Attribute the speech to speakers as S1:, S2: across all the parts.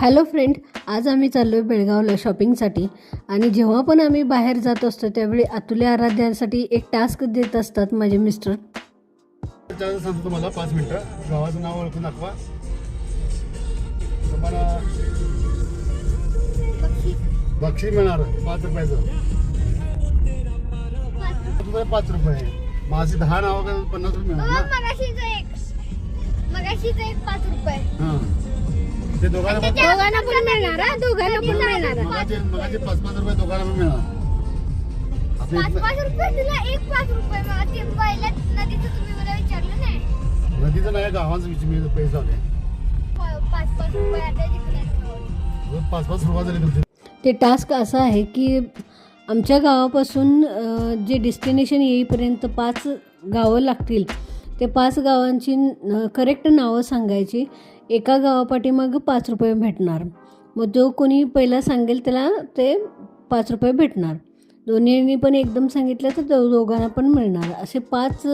S1: Hello friend, आज आम्ही चाललो आहे बेळगावला शॉपिंगसाठी. आणि जेव्हा पण आम्ही बाहेर जात असतो त्यावेळी अतुल्य आराध्यासाठी एक टास्क देत असतात माझे मिस्टर.
S2: सांगतो तुम्हाला 5 मिनिटं. गावाचं नाव ओळखून दाखवा. तुम्हाला बक्षीस मिळणार 5 रुपयाचं. 5 रुपये माझी 10 नाव 50 रुपये मिळणार ना. मगाशीच एक 5 रुपये. हां, ते दोघांना पण मिळणार. दोघांना पण मिळणार. मगाचे 5-5 रुपये दोघांना पण मिळणार.
S3: 5 रुपये तुला एक 5 रुपये. मला ते पहिल्या नदीचं तुम्ही मला विचारलं नाही.
S2: नदीचं नाही, गावांचं मी पैसे झाले.
S3: 5 रुपये आता जिंकले.
S2: 5-5 रुपये झाले तुमचे.
S1: ते टास्क असं आहे की आमच्या गावापासून जे डेस्टिनेशन येईपर्यंत 5 गावं लागतील. ते 5 गावांची करेक्ट नावं सांगायची. एका गावापाठीमागं 5 रुपये भेटणार. मग जो कोणी पहिला सांगेल त्याला ते 5 रुपये भेटणार. दोन्हींनी पण एकदम सांगितलं तर दोघांना पण मिळणार. असे 5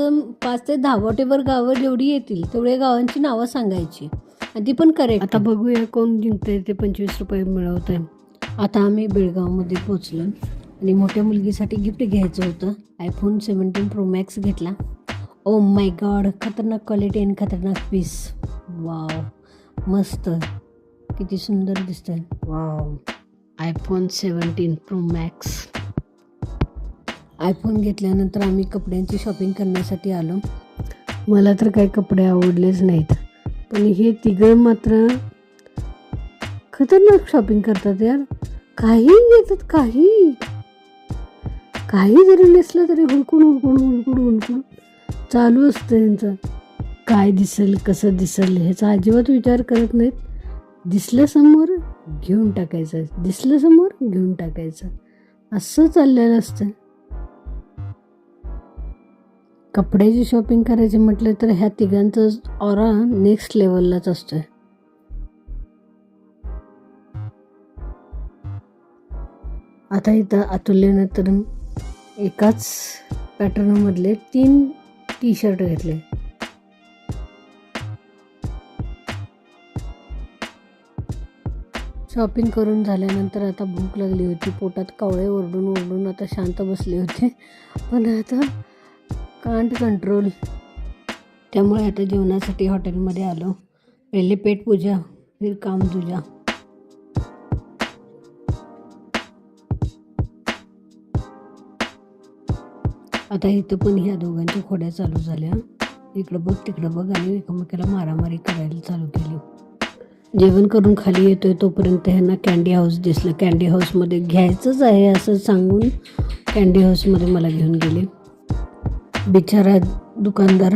S1: ते 10 वॉटेवर गावं जेवढी येतील तेवढ्या गावांची नावं सांगायची आणि ती पण करेक्ट. आता बघूया कोण जिंकते ते 25 रुपये मिळवत आहे. आता आम्ही बेळगावमध्ये पोचलो आणि मोठ्या मुलगीसाठी गिफ्ट घ्यायचं होतं. iPhone 17 Pro Max घेतला. ओ माय गॉड, खतरनाक क्वालिटी आणि खतरनाक पीस. वाव, मस्त, किती सुंदर दिसतंय. Wow, iPhone 17 Pro Max. IPhone घेतल्यानंतर आम्ही कपड्यांची शॉपिंग करण्यासाठी आलो. मला तर काही कपडे आवडलेच नाहीत, पण हे तिघं मात्र खतरनाक शॉपिंग करतात यार. काही घेतात, काही जरी नेसलं तरी हुडकून चालू असतं यांचं. काय दिसेल, कसं दिसेल ह्याचा अजिबात विचार करत नाहीत. दिसलं समोर घेऊन टाकायचं, असं चाललेलं असतं. कपड्याची शॉपिंग करायची म्हटलं तर ह्या तिघांचं ऑरा नेक्स्ट लेवललाच असतोय. आता इथं अतुल्यनं तर एकाच पॅटर्नमधले 3 टी-शर्ट घेतले. शॉपिंग करून झाल्यानंतर आता भूक लागली होती. पोटात कावळे ओरडून आता शांत बसले होते, पण आता कांट कंट्रोल. त्यामुळे आता जेवणासाठी हॉटेलमध्ये आलो. पहिले पेट पूजा, फिर काम तुझा. आता इथं पण ह्या दोघांच्या खोड्या चालू झाल्या. इकडं बघ तिकडं बघ आणि एकमेकाला मारामारी करायला चालू केली. जेवण करून खाली येतोय तोपर्यंत ह्यांना कँडी हाऊस दिसलं. कँडी हाऊसमध्ये घ्यायचंच आहे असं सांगून कँडी हाऊसमध्ये मला घेऊन गेले. बिचारा दुकानदार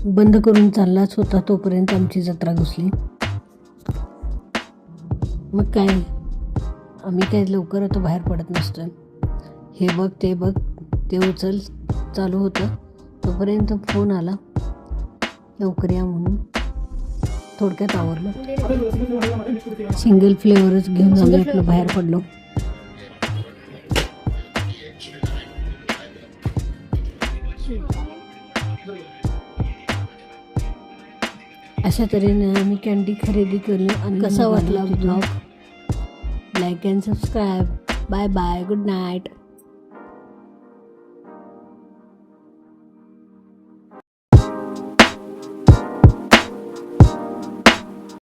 S1: बंद करून चाललाच होता तोपर्यंत आमची जत्रा घुसली. मग काय, आम्ही काय लवकर आता बाहेर पडत नसतो. हे बघ ते बघ ते उचल चालू होतं तोपर्यंत फोन आला लवकर या म्हणून. थोडक्यात आवरलं. सिंगल फ्लेवरच घेऊन आम्ही आपलं बाहेर पडलो. अशा तऱ्हेने आम्ही कँडी खरेदी केली. आणि कसा वाटला blog, like and subscribe. Bye bye, good night.